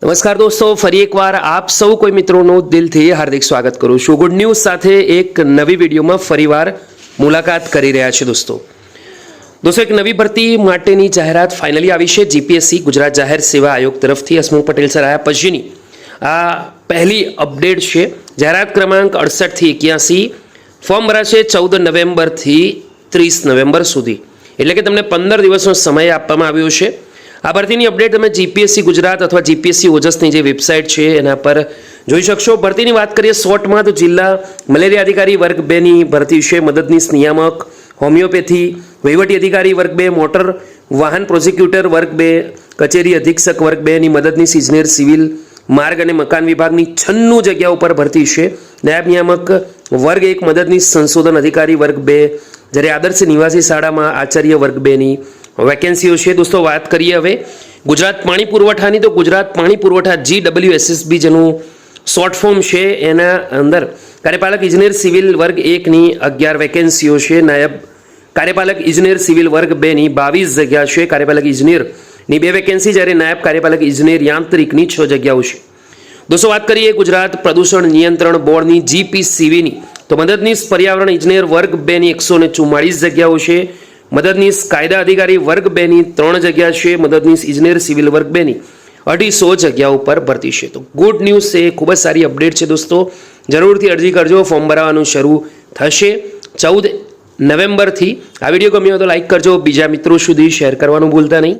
નમસ્કાર દોસ્તો, ફરી એકવાર આપ સૌ કોઈ મિત્રોનું દિલથી હાર્દિક સ્વાગત કરું છું। ગુડ ન્યૂઝ સાથે એક નવી વિડીયોમાં ફરીવાર મુલાકાત કરી રહ્યા છે। દોસ્તો એક નવી ભરતી માટેની જાહેરાત ફાઇનલી આવી છે। જીપીએસસી ગુજરાત જાહેર સેવા આયોગ તરફથી હસમુખ પટેલ સર આયા પછીની આ પહેલી અપડેટ છે। જાહેરાત ક્રમાંક 68 થી 81 ફોર્મ ભરાશે 14 નવેમ્બરથી 30 નવેમ્બર સુધી, એટલે કે તમને 15 દિવસનો સમય આપવામાં આવ્યો છે। આ ભરતીની અપડેટ તમે જીપીએસસી ગુજરાત અથવા જીપીએસસી ઓજસની જે વેબસાઇટ છે એના પર જોઈ શકશો। ભરતીની વાત કરીએ શોર્ટમાં તો જિલ્લા મલેરિયા અધિકારી વર્ગ 2 ની ભરતી છે। મદદનીશ નિયામક હોમિયોપેથી, વહીવટી અધિકારી વર્ગ 2, મોટર વાહન પ્રોસિક્યુટર વર્ગ 2, કચેરી અધિક્ષક વર્ગ 2 ની મદદનીશ ઇજનેર સિવિલ માર્ગ અને મકાન વિભાગની 96 જગ્યા ઉપર ભરતી છે। નાયબ નિયામક વર્ગ 1, મદદનીશ સંશોધન અધિકારી વર્ગ 2, જ્યારે આદર્શ નિવાસી શાળામાં આચાર્ય વર્ગ 2 ની વેકેન્સીઓ છે। દોસ્તો વાત કરીએ હવે ગુજરાત પાણી પુરવઠાની, તો ગુજરાત પાણી પુરવઠા GWSSB જેનું શોર્ટ ફોર્મ છે એના અંદર કાર્યપાલક ઇજનેર સિવિલ વર્ગ 1 ની 11 વેકેન્સીઓ છે। નાયબ કાર્યપાલક ઇજનેર સિવિલ વર્ગ 2 ની 22 જગ્યા છે। કાર્યપાલક ઇજનેરની 2 વેકેન્સી, જ્યારે નાયબ કાર્યપાલક ઇજનેર યાંત્રિકની 6 જગ્યાઓ છે। દોસ્તો વાત કરીએ ગુજરાત પ્રદૂષણ નિયંત્રણ બોર્ડની GPCVની, તો મદદનીશ પર્યાવરણ ઇજનેર વર્ગ 2 ની 144 જગ્યાઓ છે। મદદનીશ કાયદા અધિકારી વર્ગ 2 ની 3 જગ્યા છે। મદદનીશ ઇજનેર સિવિલ વર્ગ 2 ની 250 જગ્યાઓ પર ભરતી છે। તો ગુડ ન્યૂઝ છે, ખૂબ જ સારી અપડેટ છે દોસ્તો। જરૂરથી અરજી કરજો, ફોર્મ ભરવાનું શરૂ થશે 14 નવેમ્બરથી। આ વિડીયો ગમ્યો તો લાઈક કરજો, બીજા મિત્રો સુધી શેર કરવાનું ભૂલતા નહીં।